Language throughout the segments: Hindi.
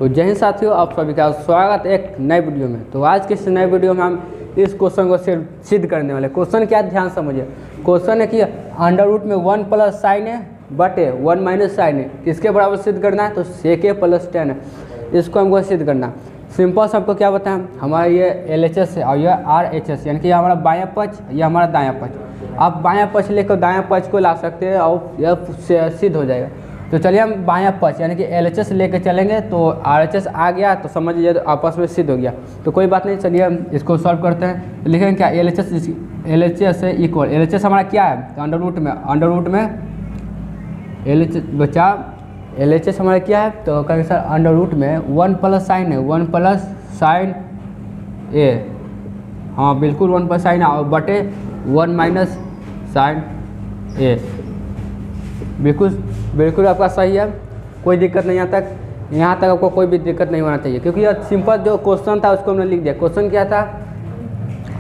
तो जय हिंद साथियों, आप सभी का स्वागत है एक नए वीडियो में। तो आज के इस नए वीडियो में हम इस क्वेश्चन को सिद्ध करने वाले। क्वेश्चन क्या, ध्यान समझिए। क्वेश्चन है कि अंडर रूट में 1 प्लस साइन है बटे 1 माइनस साइन है, किसके बराबर सिद्ध करना है? तो sec a प्लस टेन है, इसको हमको सिद्ध करना है। सिंपल से आपको क्या बताएं, हमारा ये LHS है और यह RHS, यानी कि हमारा बायां पक्ष, यह हमारा दायां पक्ष। आप बायां पक्ष लेकर दायां पक्ष को ला सकते हैं और यह सिद्ध हो जाएगा। तो चलिए हम बायां पक्ष यानी कि LHS लेकर चलेंगे, तो RHS आ गया तो समझिए आपस में सिद्ध हो गया। तो कोई बात नहीं, चलिए हम इसको सॉल्व करते हैं। लिखेंगे क्या, LHS से इक्वल, LHS हमारा क्या है? तो अंडर रूट में LHS हमारा क्या है? तो कहेंगे सर अंडर रूट में 1 प्लस साइन है, 1 प्लस साइन ए, हाँ बिल्कुल 1 प्लस साइन और बटे 1 माइनस साइन ए। बिल्कुल आपका सही है, कोई दिक्कत नहीं। यहाँ तक आपको कोई भी दिक्कत नहीं होना चाहिए, क्योंकि यह सिंपल जो क्वेश्चन था उसको हमने लिख दिया। क्वेश्चन क्या था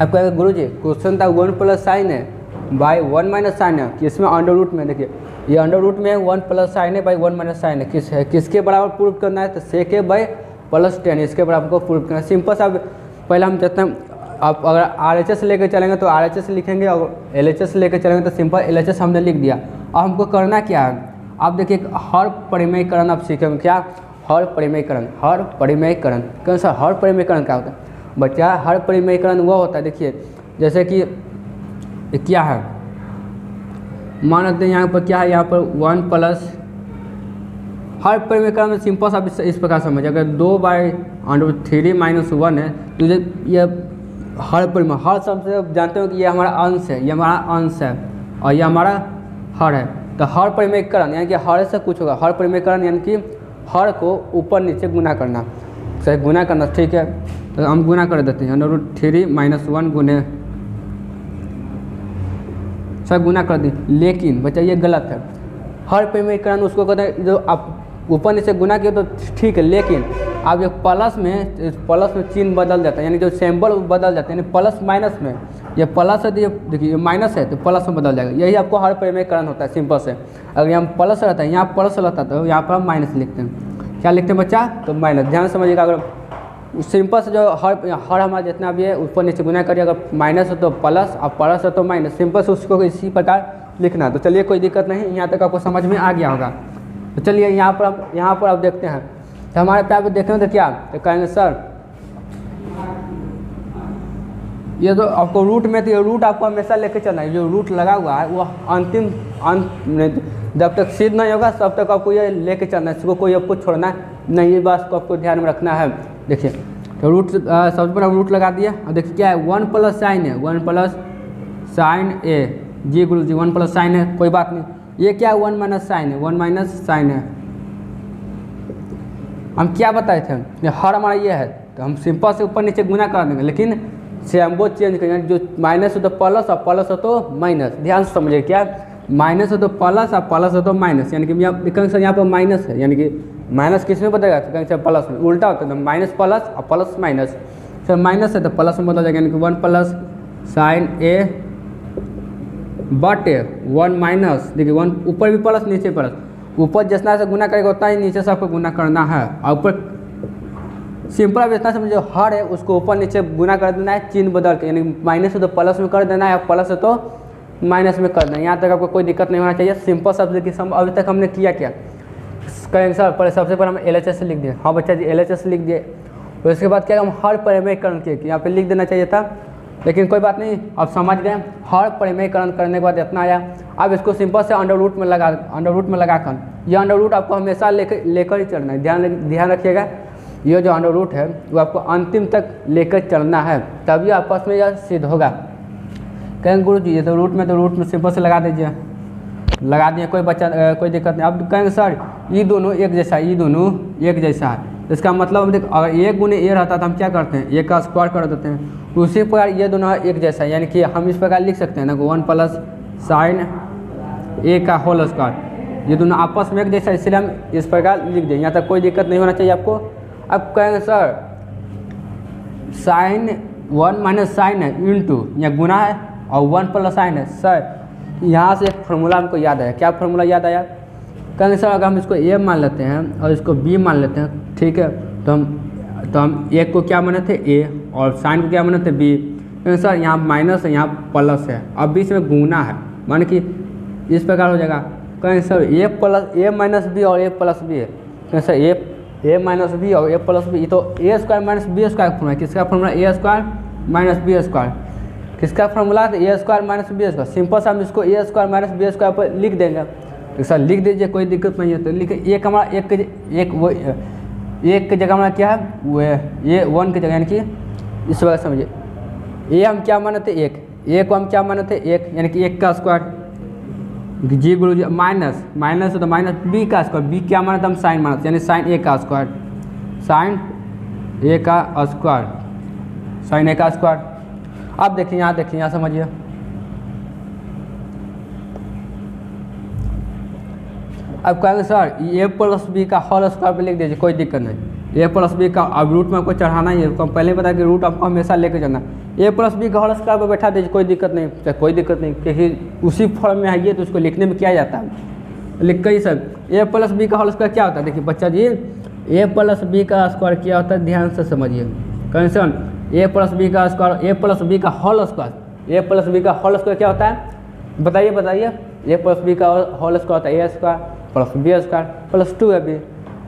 आपको गुरुजी? क्वेश्चन था 1 प्लस साइन है बाई 1 माइनस साइन है, कि इसमें अंडर रूट में देखिए ये अंडर रूट में 1 प्लस साइन है बाई 1 माइनस साइन है, किसके बराबर प्रूव करना है? तो sec a by plus ten, इसके बराबर को प्रूव करना है। सिंपल सा पहले हम देखते हैं। आप अगर RHS लेकर चलेंगे तो RHS लिखेंगे और LHS लेकर चलेंगे तो सिंपल LHS हमने लिख दिया। अब हमको करना क्या है? आप देखिए हर परिमेयकरण आप सीखेंगे। क्या? हर परिमेयकरण कौन सा? हर परिमेयकरण क्या होता है बच्चा? हर परिमेयकरण वो होता है, देखिए जैसे कि क्या है, मान लेते हैं यहाँ पर क्या है, यहाँ पर 1 प्लस, हर परिमेयकरण में सिंपल सा इस प्रकार समझिए। अगर 2/√3 - 1 है तो ये हर परिमेय, हर सबसे आप जानते हो कि ये हमारा अंश है, ये हमारा अंश है और ये हमारा हर है। तो हर परिमेयकरण यानी कि हर से कुछ होगा। हर परिमेयकरण यानी कि हर को ऊपर नीचे गुना करना, सही गुना करना, ठीक है। तो हम गुना कर देते हैं, √3 - 1 गुने, सब गुना कर दी। लेकिन बच्चा ये गलत है। हर परिमेयकरण उसको कहते हैं जो आप ऊपर नीचे गुना किए तो ठीक है, लेकिन आप जो प्लस में चिन्ह बदल जाता है, यानी जो सिंबल बदल जाता है, यानी प्लस माइनस में, ये प्लस है तो ये देखिए ये माइनस है तो प्लस में बदल जाएगा। यही आपको हर परिमेयकरण होता है सिंपल से। अगर यहाँ प्लस रहता है, यहाँ प्लस रहता है तो यहाँ पर हम माइनस लिखते हैं। क्या लिखते हैं बच्चा? तो माइनस। ध्यान समझिएगा, अगर सिंपल से जो हर हमारा जितना भी है ऊपर नीचे गुना करिए, अगर माइनस हो तो प्लस और प्लस हो तो माइनस, सिंपल से उसको इसी प्रकार लिखना। तो चलिए कोई दिक्कत नहीं, यहाँ तक आपको समझ में आ गया होगा। तो चलिए यहाँ पर आप देखते हैं। तो हमारे पे आप देखें तो क्या, तो कहेंगे सर ये तो आपको रूट में, तो ये रूट आपको हमेशा लेके चलना है। जो रूट लगा हुआ है वो अंत जब तक सिद्ध नहीं होगा तब तक आपको ये लेके चलना है, इसको कोई आपको छोड़ना नहीं, ये बात को आपको ध्यान में रखना है। देखिए तो रूट सबसे पहले रूट लगा दिया और देखिए क्या है, 1 प्लस साइन है, 1 प्लस साइन ए, जी गुरु जी 1 प्लस साइन है, कोई बात नहीं। ये क्या है? 1 माइनस साइन है, 1 माइनस साइन है। हम क्या बताए थे, ये हर हमारा ये है तो हम सिंपल से ऊपर नीचे गुना कर देंगे, लेकिन सिंबल चेंज करेंगे। जो माइनस हो तो प्लस और प्लस हो तो माइनस। ध्यान से समझिए, क्या माइनस हो तो प्लस और प्लस हो तो माइनस, यानी कि कहेंगे सर यहाँ पर माइनस है, यानी कि माइनस किस में बदलेगा? तो कहेंगे सर प्लस में। उल्टा होता है तो माइनस प्लस और प्लस माइनस। सर माइनस है तो प्लस में बदल जाएगा, यानी कि 1 प्लस साइन ए बटे 1 माइनस, देखिए 1 ऊपर भी प्लस नीचे प्लस, ऊपर जितना से गुना करेगा उतना ही नीचे से आपको गुना करना है। और ऊपर सिंपल आप इतना समझो, हर है उसको ऊपर नीचे गुना कर देना है चिन्ह बदल के, यानी माइनस है तो प्लस में कर देना है और प्लस है तो माइनस में कर देना है। यहाँ तक आपको कोई दिक्कत नहीं होना चाहिए। सिंपल शब्द की अभी तक हमने किया क्या, कहेंगे सर पहले सबसे पहले हम LHS लिख दिए। हाँ बच्चा जी LHS लिख दिए। तो इसके बाद क्या हम हर परिमेयकरण के यहाँ पे लिख देना चाहिए था, लेकिन कोई बात नहीं, अब समझ गए। हर परिमेयकरण करने के बाद इतना आया। अब इसको सिंपल से अंडर रूट में लगाकर, यह अंडर रूट आपको हमेशा लेकर ही चलना है। ध्यान रखिएगा, ये जो अंडर रूट है वो आपको अंतिम तक लेकर चलना है, तभी आपस में यह सिद्ध होगा। कहेंगे गुरु जी ये तो रूट में सिंपल से लगा दीजिए, लगा दिए, कोई दिक्कत नहीं। अब कहेंगे सर ये दोनों एक जैसा है, इसका मतलब देख अगर ए गुने ए रहता तो हम क्या करते हैं, ए का स्क्वायर कर देते हैं। उसी प्रकार ये दोनों एक जैसा है, यानी कि हम इस प्रकार लिख सकते हैं ना, 1 प्लस साइन ए का होल स्क्वायर, ये दोनों आपस में एक जैसा, इसलिए हम इस प्रकार लिख दें। यहाँ तक कोई दिक्कत नहीं होना चाहिए आपको। अब कहेंगे सर साइन 1 माइनस साइन है इंटू, यहाँ गुना है और 1 प्लस साइन है। सर यहाँ से एक फार्मूला हमको याद आया। क्या फार्मूला याद आया? कहेंगे सर अगर हम इसको ए मान लेते हैं और इसको बी मान लेते हैं, ठीक है, तो हम एक को क्या माने थे ए और साइन को क्या माने थे बी। तो सर यहाँ माइनस है, यहाँ प्लस है, अब बीच में गुना है, माने कि इस प्रकार हो जाएगा। कहें sir A plus A minus B और ए प्लस बी है। कहें सर ए माइनस बी और ए प्लस बी, तो A square minus B square का फॉर्मूला, किसका formula A square minus B square, किसका फॉर्मूला है A square minus B square. Simple सा हम इसको A square minus B square पर लिख देंगे। तो सर लिख दीजिए, कोई दिक्कत नहीं है। तो लिखे एक हमारा एक की जगह हमारा क्या है वो ये 1 की जगह, यानी कि इस वजह समझिए ए हम क्या माने थे एक, ए को हम क्या माने थे एक, यानी कि 1 का स्क्वायर जी गुरु जी माइनस तो माइनस बी का स्क्वायर, बी क्या माना था हम साइन माना था, यानी साइन ए का स्क्वायर, साइन ए का स्क्वायर, साइन ए का स्क्वायर। अब देखिए यहाँ समझिए, अब कहेंगे सर ए प्लस बी का होल स्क्वायर पे लिख दीजिए, कोई दिक्कत नहीं। ए प्लस बी का अब रूट में आपको चढ़ाना ही है, तो पहले बता कि रूट आपको हमेशा लेके जाना। ए प्लस बी का होल स्क्वायर पर बैठा दीजिए, कोई दिक्कत नहीं, कोई दिक्कत नहीं, क्योंकि उसी फॉर्म में है ये, तो उसको लिखने में क्या जाता है, लिख के सर ए प्लस बी का होल स्क्वायर क्या होता है। देखिए बच्चा जी ए प्लस बी का स्क्वायर क्या होता है, ध्यान से समझिए। कहें सर ए प्लस बी का स्क्वायर, ए प्लस बी का whole square, A plus B का होल स्क्वायर क्या होता है, बताइए। ए प्लस बी का होल स्क्वायर होता है A square plus B square plus 2 है बी,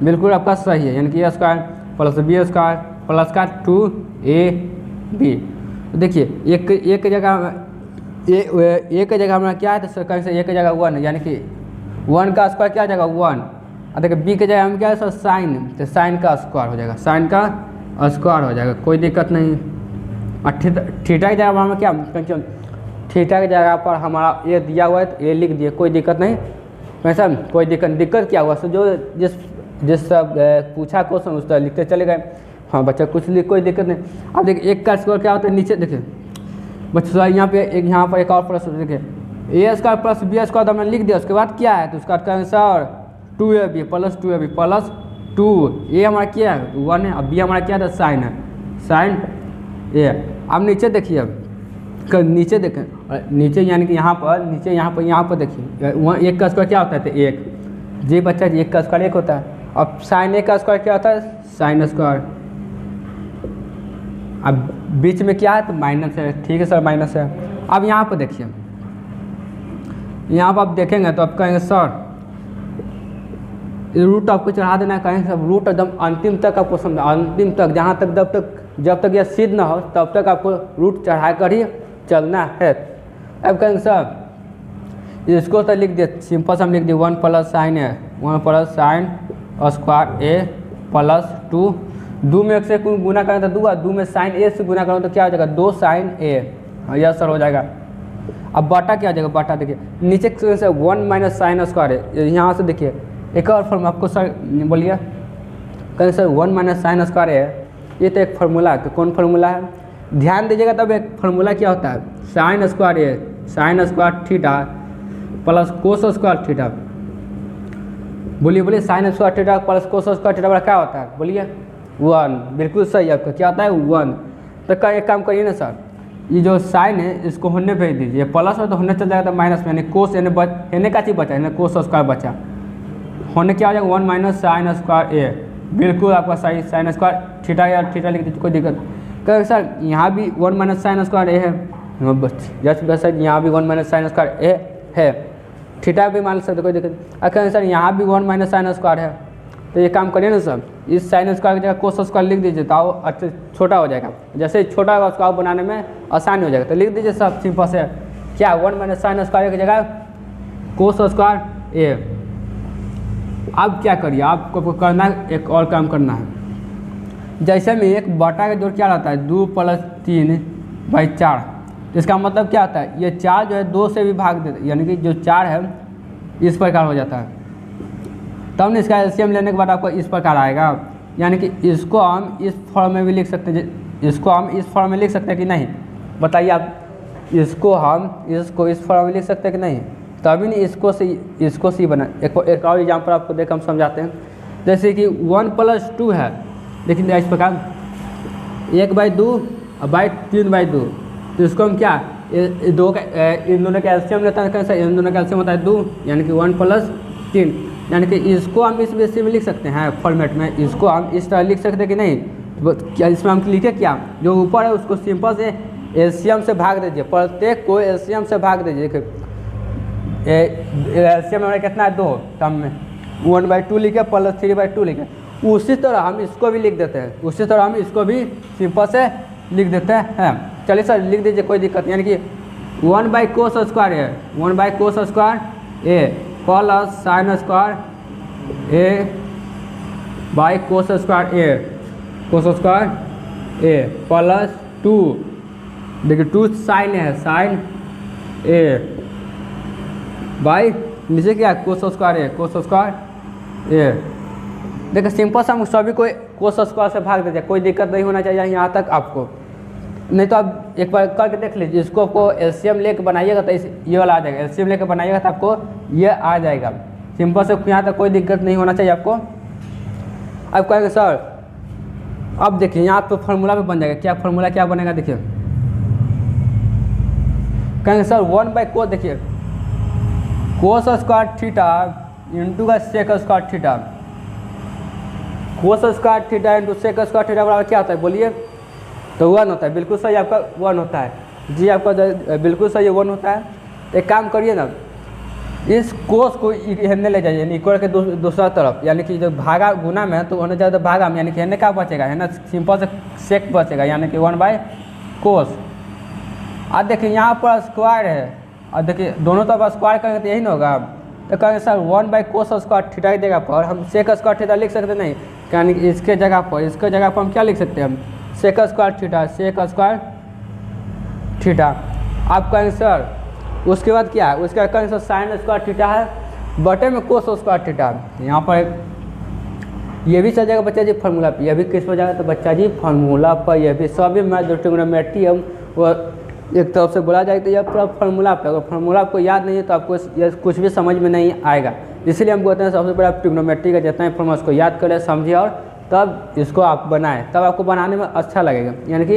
बिल्कुल आपका सही है, यानी कि A square plus B square plus का 2ab। तो देखिए एक की जगह एक की जगह हमारा क्या है, तो कहीं से एक की जगह 1 है, यानी कि 1 का स्क्वायर क्या हो जाएगा 1। और देखिए बी की जगह हम क्या है सर साइन, तो साइन का स्क्वायर हो जाएगा, साइन का स्क्वायर हो जाएगा, कोई दिक्कत नहीं। और थीटा की जगह हमें क्या, थीटा की जगह पर हमारा ए दिया हुआ है तो ए लिख दिए, कोई दिक्कत नहीं। वैसा कोई दिक्कत क्या हुआ, सो जो जिस सब पूछा क्वेश्चन उस तरह लिखते चले गए। हाँ बच्चा कुछ लिख, कोई दिक्कत नहीं। अब देखिए एक का स्क्वायर क्या होता है, नीचे देखिए बच्चा यहाँ पर एक और प्लस देखिए ए स्क्वायर प्लस बी स्क्वायर हमने लिख दिया, उसके बाद क्या है, तो उसका answer 2ab plus 2ab plus 2, ए हमारा क्या है 1 है, अब बी हमारा क्या था साइन है, साइन ए। अब नीचे देखिए, अब नीचे देखें, नीचे यानी कि यहाँ पर नीचे यहाँ पर देखिए वहाँ 1 का स्क्वायर क्या होता है, तो 1 जी बच्चा 1 का स्क्वायर 1 होता है। अब साइन ए का स्क्वायर क्या होता है, साइन स्क्वायर। अब बीच में क्या है, तो माइनस है, ठीक है सर माइनस है। अब यहाँ पर देखिए, यहाँ पर आप देखेंगे तो आप कहेंगे सर रूट आपको चढ़ा देना है, कहेंगे सब रूट एकदम अंतिम तक आपको समझा, अंतिम तक जहाँ तक जब तक यह सिद्ध ना हो तब तक आपको रूट चढ़ा कर ही चलना है। अब कहेंगे सर इसको तो लिख दिए, सिंपल से हम लिख दिए 1 plus sign A, 1 plus sign square A plus 2, 2 में 1 से गुना करें तो 2, 2 में साइन ए से गुना करें तो क्या हो जाएगा 2 साइन ए, यह सर हो जाएगा। अब बटा क्या हो जाएगा, बटा देखिए नीचे से 1 माइनस साइन स्क्वायर है, यहाँ से देखिए एक और फॉर्मूला आपको सर बोलिए, कहें सर 1 माइनस साइन स्क्वायर है, ये तो एक फार्मूला है, तो कौन फार्मूला है, ध्यान दीजिएगा। तब एक फार्मूला क्या होता है, sine square A sine square theta plus cos square theta, बोलिए sine square theta plus cos square theta क्या होता है, बोलिए 1, बिल्कुल सही आपका क्या होता है 1। तो एक काम करिए ना सर, ये जो साइन है इसको होने भेज दीजिए, प्लस में तो होने चल जाएगा तो माइनस में, यानी कोस यानी का चीज़ बचा, यानी कोस स्क्वायर बचा, होने क्या हो जाएगा 1 माइनस साइन स्क्वायर ए, बिल्कुल आपका सही, साइन स्क्वायर थीटा या थीटा लिख दीजिए, कोई दिक्कत। कहें सर यहाँ भी 1 माइनस साइन स्क्वायर ए है, जस्ट बस यहाँ भी 1 माइनस साइन स्क्वायर ए है, थीटा भी मान सकते कोई दिक्कत। कहें सर यहाँ भी 1 माइनस साइन स्क्वायर है, तो ये काम करिए ना सर, इस साइन स्क्वायर की जगह कोस स्क्वायर लिख दीजिए तो अच्छा छोटा हो जाएगा, जैसे छोटा होगा उसको बनाने में आसानी हो जाएगा। तो लिख दीजिए सब सिंपल से क्या 1 माइनस साइन स्क्वायर की जगह कोस स्क्वायर ए। अब क्या करिए, आपको करना एक और काम करना है, जैसे में एक बटा का जोड़ क्या रहता है 2 प्लस 3/4, तो इसका मतलब क्या होता है, ये 4 जो है 2 से भी भाग देते, यानी कि जो 4 है इस प्रकार हो जाता है, तब ना इसका एलसीएम लेने के बाद आपको इस प्रकार आएगा, यानी कि इसको हम इस फॉर्म में भी लिख सकते हैं, इसको हम इस फॉर्म में लिख सकते हैं कि नहीं, बताइए आप, इसको हम इसको इस फॉर्म में लिख सकते हैं कि नहीं, तभी नहीं इसको सी बना। एक और एग्जाम्पल आपको देख हम समझाते हैं, जैसे कि 1 प्लस 2 है, लेकिन इस प्रकार 1/2 और 3/2, तो इसको हम क्या इन दोनों का एलसीएम लेते हैं, कैसे इन दोनों का एलसीएम होता है 2, यानी कि 1 प्लस 3, यानी कि इसको हम इस बेसिस में लिख सकते हैं फॉर्मेट में, इसको हम इस तरह लिख सकते हैं कि नहीं। क्या इसमें हम लिखे क्या, जो ऊपर है उसको सिंपल से एलसीएम से भाग दीजिए, प्रत्येक को एलसीएम से भाग दीजिए। एलसीएम हमारा कितना है 2, तो हम 1/2 लिखे प्लस 3/2 लिखे। उसी तरह हम इसको भी लिख देते हैं, उसी तरह हम इसको भी सिंपल से लिख देते हैं। चलिए सर लिख दीजिए, कोई दिक्कत नहीं। यानी कि 1/cos square A 1/cos square A plus sign square A by cos square A plus 2, देखिए 2 साइन है, साइन ए बाई नीचे क्या कोस स्क्वायर ए। देखिए सिंपल से हम सभी को कोस स्क्वायर से भाग देते हैं, कोई दिक्कत नहीं होना चाहिए यहाँ तक आपको। नहीं तो आप एक बार करके देख लीजिए, इसको आपको एलसीएम लेके बनाइएगा तो ये वाला आ जाएगा, एलसीएम लेके बनाइएगा तो आपको ये आ जाएगा। सिंपल से यहाँ तक कोई दिक्कत नहीं होना चाहिए आपको। अब कहेंगे सर अब देखिए यहाँ पे फॉर्मूला भी बन जाएगा, क्या फॉर्मूला क्या बनेगा देखिए। कहेंगे सर 1/cos, देखिए कोस स्क्वायर थीटा इंटू का sec square theta, cos square theta into sec square theta बराबर क्या होता है बोलिए, तो 1 होता है। बिल्कुल सही आपका 1 होता है जी, आपका बिल्कुल सही 1 होता है। एक काम करिए ना, इस कोस को हेने ले जाइए इक्वल के दूसरा तरफ, यानी कि जो भागा गुना में तो होने चाहिए भागा में, यानी कि हेने क्या बचेगा, है ना सिंपल से सेक बचेगा, यानी कि 1/cos। अब देखिए यहाँ पर स्क्वायर है, और देखिए दोनों तरफ स्क्वायर करेंगे तो यही ना होगा। तो कहेंगे सर 1/cos स्क्वायर थीटा की जगह पर हम सेक स्क्वायर थीटा लिख सकते नहीं, यानी कि इसके जगह पर हम क्या लिख सकते हैं, हम सेक स्क्वायर थीटा। आप कहेंगे सर उसके बाद क्या है, उसके बाद कहेंगे सर साइन स्क्वायर थीटा है बटे में कोस स्क्वायर थीटा। यहाँ पर ये भी चल जाएगा बच्चा जी फार्मूला पे, ये भी किस पर जाएगा तो बच्चा जी फार्मूला पर, ये भी सभी मैथ जो ट्रिग्नोमेट्री हम वो एक तरफ से बोला जाएगा तो यह पूरा फार्मूला पे। अगर फार्मूला आपको याद नहीं है तो आपको ये कुछ भी समझ में नहीं आएगा। इसलिए हम कहते हैं सबसे बड़ा ट्रिग्नोमेट्री का जितना फार्मूला उसको याद करें, समझिए और तब इसको आप बनाएं, तब आपको बनाने में अच्छा लगेगा। यानी कि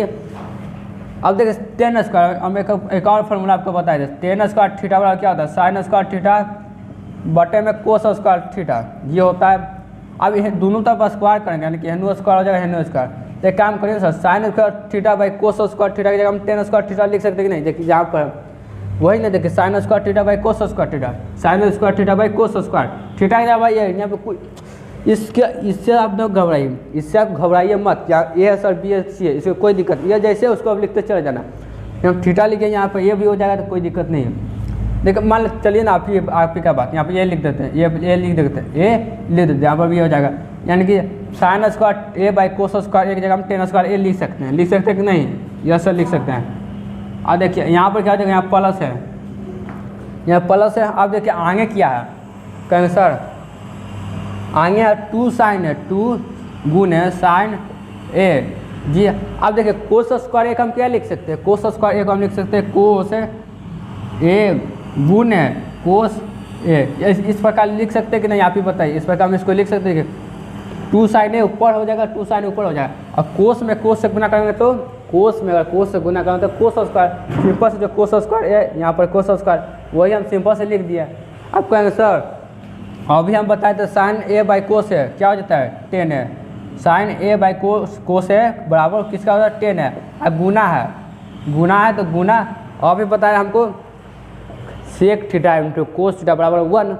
अब देखिए टेन स्क्वायर, हम एक और फार्मूला आपको बताए थे, टेन स्क्वायर थीटा बराबर क्या होता है, साइन स्क्वायर थीटा बटे में कोस स्क्वायर थीटा, ये होता है। अब ये दोनों तरफ स्क्वायर करेंगे, यानी कि हेनो स्क्वायर हो जाएगा, हेनो स्क्वायर। तो एक काम करिए sir sign square theta by cos square theta की जगह हम टेन स्क्वायर थीटा लिख सकते कि नहीं, देखिए यहाँ पर वही ना, देखिए sign square theta by cos square theta, sign square theta by cos square theta की जगह भाई यहाँ पे कोई इससे आप लोग घबराइए, इससे आप घबराइए मत, क्या ए है सर बी है सी है, इसको कोई दिक्कत नहीं है, जैसे उसको आप लिखते चले जाना। हम थीटा लिखे यहाँ पर ये भी हो जाएगा तो कोई दिक्कत नहीं है। देखिए मान चलिए ना आप ही का बात यहाँ पे ये लिख देते हैं, ये लिख देते हैं, ए लिख देते हैं, यहाँ पर भी हो जाएगा। यानी कि sign square A by cos square एक जगह हम टेन स्क्वायर ए लिख सकते हैं, कि नहीं, यह सर लिख सकते हैं। अब देखिए यहाँ पर क्या हो जाएगा, यहाँ प्लस है, यहाँ प्लस है। अब देखिए आगे क्या है, कहेंगे सर आगे है 2 साइन है, 2 गुने साइन ए जी। अब देखिए कोस स्क्वायर एक हम क्या लिख सकते हैं, कोस स्क्वायर एक हम लिख सकते हैं कोस ए गुने कोस ए, इस प्रकार लिख सकते हैं कि नहीं आप ही बताइए। इस प्रकार हम इसको लिख सकते हैं कि 2 साइन ए ऊपर हो जाएगा, 2 साइन ऊपर हो जाएगा। और कोस में कोस से गुना करेंगे तो कोस में, अगर कोस से गुना करेंगे तो कोस स्क्वायर, सिंपल से जो कोस स्क्वायर है यहाँ पर कोस स्क्वायर वही हम सिंपल से लिख दिया। अब कहेंगे सर अभी हम बताए थे साइन ए बाई कोस है क्या हो जाता है 10 है, साइन ए बाई कोस है बराबर किसका होता है 10 है। अब गुना है तो गुना अभी बताया हमको sec theta into cos theta बराबर 1,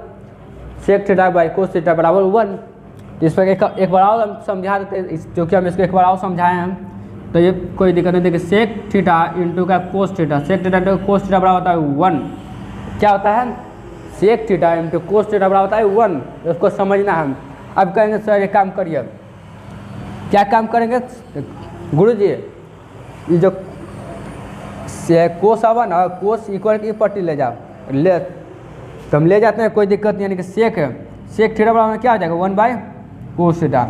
sec theta by cos theta बराबर 1। इस पर एक बार और हम समझा देते हैं, क्योंकि हम इसको एक बार और समझाए हैं तो ये कोई दिक्कत नहीं। देखिए सेक थीटा इंटू का cos theta, sec theta into cos theta बराबर होता है 1। क्या होता है, sec theta into cos theta बराबर होता है 1, उसको समझना हम। अब कहेंगे सर एक काम करिए, क्या काम करेंगे गुरुजी, ये जो कोस आवा ना, कोस इक्वल की पट्टी ले जाओ, ले तो हम ले जाते हैं, कोई दिक्कत नहीं। यानी कि सेक थीटा बराबर क्या हो जाएगा 1/कोस थीटा।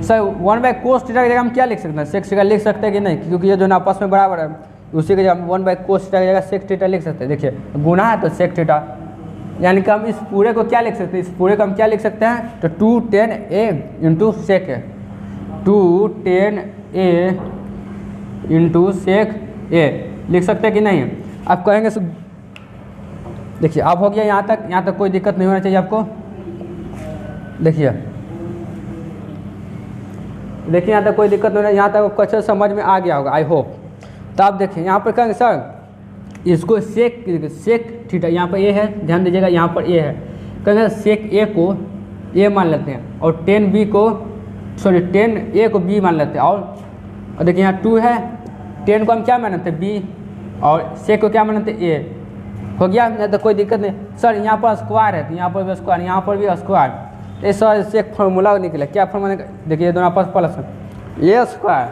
सर 1/कोस थीटा की जगह हम क्या लिख सकते हैं, सेक थीटा लिख सकते हैं कि नहीं, क्योंकि ये जो ना आपस में बराबर है, उसी की जगह हम 1/कोस थीटा की जगह सेक थीटा लिख सकते हैं। देखिए गुना है तो सेक थीटा, यानी कि हम इस पूरे को क्या लिख सकते हैं, इस पूरे को हम क्या लिख सकते हैं तो 210 ए इंटू सेक है, 210 ए इंटू सेक ए लिख सकते हैं कि नहीं। आप कहेंगे देखिए अब हो गया यहाँ तक कोई दिक्कत नहीं होना चाहिए आपको। देखिए यहाँ तक कोई दिक्कत नहीं है, यहाँ तक अच्छे समझ में आ गया होगा आई होप। तो आप देखिए यहाँ पर कहेंगे सर इसको सेक थीटा, यहाँ पर ए है, ध्यान दीजिएगा यहाँ पर ए है, कहेंगे सेक ए को ए मान लेते हैं और टेन ए को बी मान लेते हैं। और देखिए यहाँ 2 है, 10 को हम क्या मान लेते हैं बी और सेक को क्या मान लेते हैं ए। हो गया, नहीं तो कोई दिक्कत नहीं। सर यहाँ पर स्क्वायर है तो यहाँ पर भी स्क्वायर, यहाँ पर भी स्क्वायर। ये सर इससे एक फार्मूला निकले, क्या फार्मूला? देखिए दोनों आपस plus A square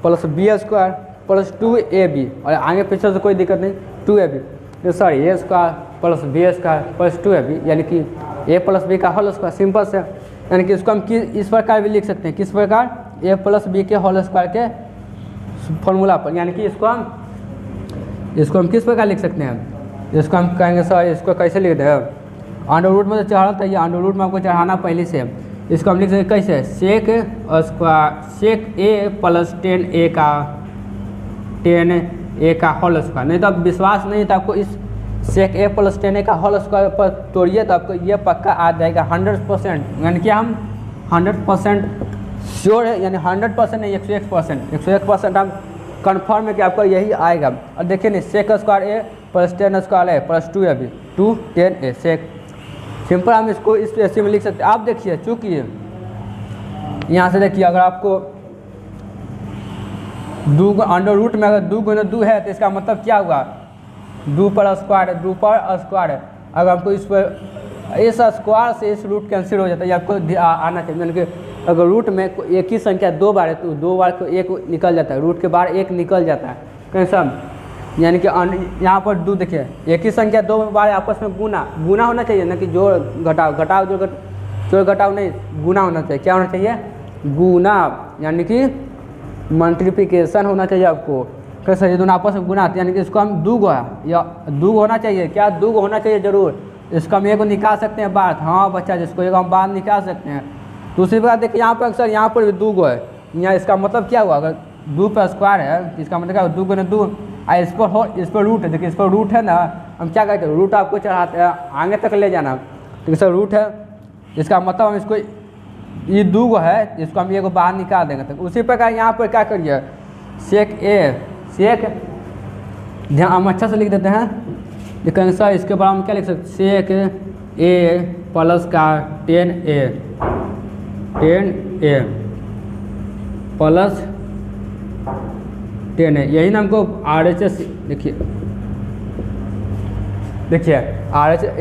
plus B square plus 2ab, और आगे पीछे से कोई दिक्कत नहीं 2ab, तो sir A square plus B square plus 2ab, यानी कि ए प्लस बी का होल स्क्वायर। सिंपल से, यानी कि इसको हम इस प्रकार भी लिख सकते हैं, किस प्रकार? ए प्लस बी के होल स्क्वायर के फॉर्मूला पर, यानी कि इसको हम किस प्रकार लिख सकते हैं? इसको हम कहेंगे सर इसको कैसे लिख दें? अंडर रूट में तो चढ़ा था, ये अंडर रूट में आपको चढ़ाना पहले से। इसको हम लिख सकते कैसे? सेक ए प्लस 10a का होल स्क्वायर। नहीं तो आप विश्वास नहीं तो आपको इस सेक ए प्लस 10a का होल स्क्वायर पर तोड़िए तो आपको ये पक्का आ जाएगा 100%, यानी कि हम 100% श्योर है, यानी 100% नहीं 101% हम कन्फर्म है कि आपको यही आएगा। और देखिए नहीं, sec square A plus 10 square A plus 2ab 210a sec. Simple हम इसको इस ऐसे में लिख सकते हैं। आप देखिए चूँकि यहाँ से देखिए अगर आपको अंडर रूट में अगर 2 गुना 2 है तो इसका मतलब क्या हुआ? 2 पर स्क्वायर है, 2 पर स्क्वायर है। अगर हमको इस पर इस स्क्वायर से इस रूट कैंसिल हो जाता है, आपको आना चाहिए। यानी कि अगर रूट में एक ही संख्या 2 बार है तो 2 बार को 1 निकल जाता है, रूट के बाहर 1 निकल जाता है कैसा? यानी कि यहाँ पर 2 देखिए एक ही संख्या 2 बार आपस में गुना होना चाहिए, ना कि जोड़ घटाव नहीं, गुना होना चाहिए। क्या होना चाहिए? गुना, यानी कि मल्टीप्लिकेशन होना चाहिए आपको। कैसे? ये दोनों आपस में गुना, यानी कि इसको हम 2 या 2 होना चाहिए। क्या 2 होना चाहिए? जरूर। इसको हम 1 निकाल सकते हैं बात, हाँ बच्चा, जिसको 1 हम बात निकाल सकते हैं। दूसरी बात देखिए यहाँ पर अक्सर यहाँ पर भी 2 है, यहाँ इसका मतलब क्या हुआ? अगर 2 पर स्क्वायर है इसका मतलब क्या? 2 गुना 2, इस पर रूट है। देखिए इस पर रूट है ना, हम क्या कहते हैं? रूट आपको चढ़ाते हैं आगे तक ले जाना, तो सर रूट है, इसका मतलब हम इसको ये 2 है, इसको हम 1 बाहर निकाल देंगे। तो उसी प्रकार यहाँ पर क्या करिए? सेक ध्यान हम अच्छा से लिख देते हैं, लेकिन सर इसके बाद हम क्या लिख सकते? सेक ए प्लस का 10a प्लस 10a, यही ना हमको RHS। देखिए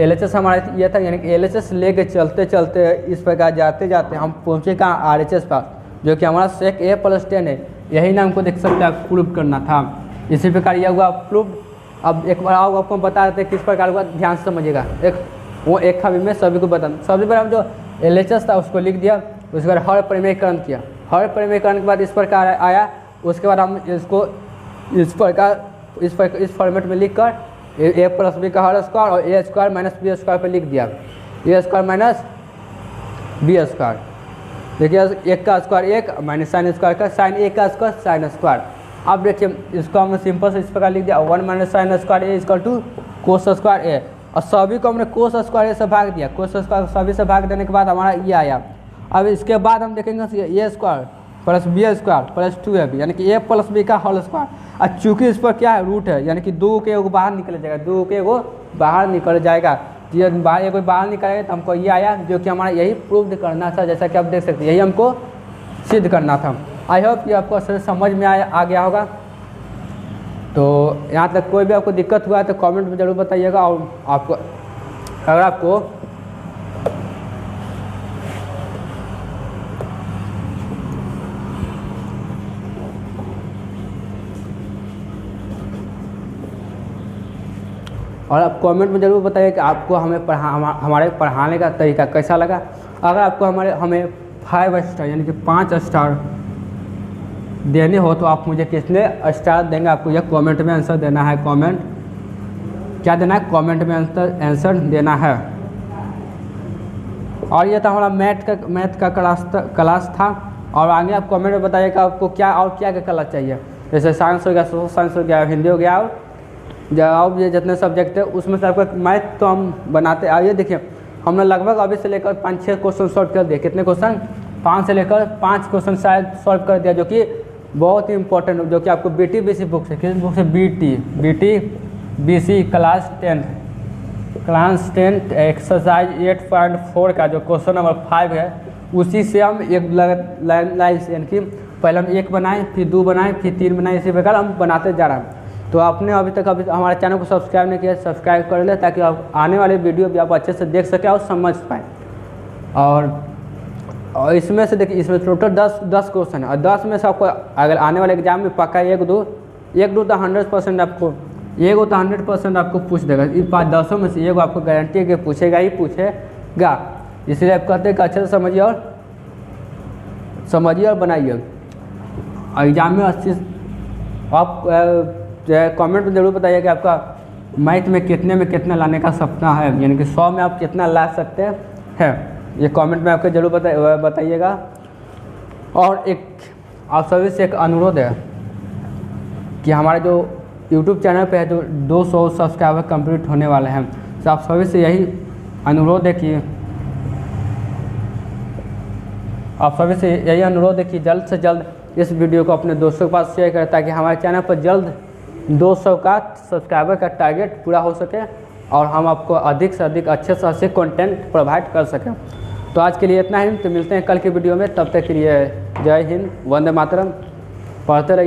LHS हमारा ये था, यानी कि LHS लेके चलते इस प्रकार जाते हम पहुँचे कहाँ? RHS पर, जो कि हमारा सेक ए प्लस 10 है। यही ना हमको देख सकते हैं प्रूफ करना था। इसी प्रकार यह हुआ प्रूफ। अब एक बार आओ आपको बता देते हैं किस प्रकार हुआ, ध्यान से समझिएगा। एक खबी में सभी को बता, सबसे पहले हम जो LHS था उसको लिख दिया, उसके बाद हर परिमेयकरण किया। हर परिमेयकरण के बाद इस प्रकार आया, उसके बाद हम इसको इस फॉर्मेट में लिख कर ए प्लस बी का हर स्क्वायर और ए स्क्वायर माइनस बी स्क्वायर पर लिख दिया, ए स्क्वायर माइनस बी स्क्वायर। देखिए 1 का स्क्वायर 1 माइनस साइन स्क्वायर का साइन 1 का स्क्वायर साइन स्क्वायर। अब देखिए इसको हमने सिंपल से इस प्रकार लिख दिया 1 minus sine square A equal to cos square A, और सभी को हमने कोस स्क्वायर ए से भाग दिया। कोस स्क्वायर सभी से भाग देने के बाद हमारा ये आया। अब इसके बाद हम देखेंगे A square plus B square plus 2ab, यानी कि ए प्लस बी का होल स्क्वायर। और चूँकि इस पर क्या है? रूट है, यानी कि 2 के एगो बाहर निकल जाएगा, 2 के एगो बाहर निकल जाएगा। ये बाहर निकलेगा तो हमको ये आया, जो कि हमारा यही प्रूव करना था। जैसा कि आप देख सकते हैं यही हमको सिद्ध करना था। आई होप कि आपको अच्छे से समझ में आ गया होगा। तो यहाँ तक कोई भी आपको दिक्कत हुआ है तो कमेंट में ज़रूर बताइएगा। और आपको अगर आपको और आप कमेंट में ज़रूर बताइए कि आपको हमारे पढ़ाने का तरीका कैसा लगा। अगर आपको हमें 5 स्टार यानी कि 5 स्टार देने हो तो आप मुझे कितने स्टार देंगे? आपको यह कमेंट में आंसर देना है। कमेंट क्या देना है? कमेंट में आंसर देना है। और ये था हमारा मैथ का क्लास था। और आगे आप कमेंट में बताइएगा आपको क्या क्लास चाहिए। जैसे साइंस हो गया, सोशल साइंस हो गया, हिंदी हो गया, और ये जितने सब्जेक्ट है उसमें से आपका मैथ तो हम बनाते आइए। देखिए हमने लगभग अभी से लेकर 5-6 क्वेश्चन सॉल्व कर दिए। कितने क्वेश्चन? 5 से लेकर 5 क्वेश्चन शायद सॉल्व कर दिया, जो कि बहुत ही इंपॉर्टेंट, जो कि आपको BT BC बुक से, किस बुक से? BT BC क्लास 10 एक्सरसाइज 8.4 का जो क्वेश्चन नंबर 5 है, उसी से हम एक लाइन से, यानी कि पहले हम 1 बनाएं, फिर 2 बनाएं, फिर 3 बनाएं, इसी प्रकार हम बनाते जा रहे हैं। तो आपने अभी तक हमारे चैनल को सब्सक्राइब नहीं किया, सब्सक्राइब कर ले, ताकि आप आने वाले वीडियो भी आप अच्छे से देख सकें और समझ पाएँ। और इसमें से देखिए, इसमें टोटल 10 क्वेश्चन है, और 10 में से आपको अगर आने वाले एग्जाम में पक्का 1-2 तो 100% आपको 100% आपको पूछ देगा। इस 10 में से 1 आपको गारंटी है कि पूछेगा ही पूछेगा। इसलिए आप कहते हैं कि अच्छे से समझिए और बनाइए। एग्जाम में अच्छी आप कमेंट में ज़रूर बताइए कि आपका मैथ में कितना लाने का सपना है, यानी कि 100 में आप कितना ला सकते हैं, ये कमेंट में आपको जरूर बताइएगा। और एक आप सभी से एक अनुरोध है कि हमारे जो YouTube चैनल पे है, जो 200 सब्सक्राइबर कंप्लीट होने वाले हैं, तो आप सभी से यही अनुरोध है कि जल्द से जल्द इस वीडियो को अपने दोस्तों के पास शेयर करें, ताकि हमारे चैनल पर जल्द 200 का सब्सक्राइबर का टारगेट पूरा हो सके और हम आपको अधिक से अधिक अच्छे से अच्छे कंटेंट प्रोवाइड कर सकें। तो आज के लिए इतना ही, तो मिलते हैं कल की वीडियो में। तब तक के लिए जय हिंद, वंदे मातरम। पढ़ते रहिए।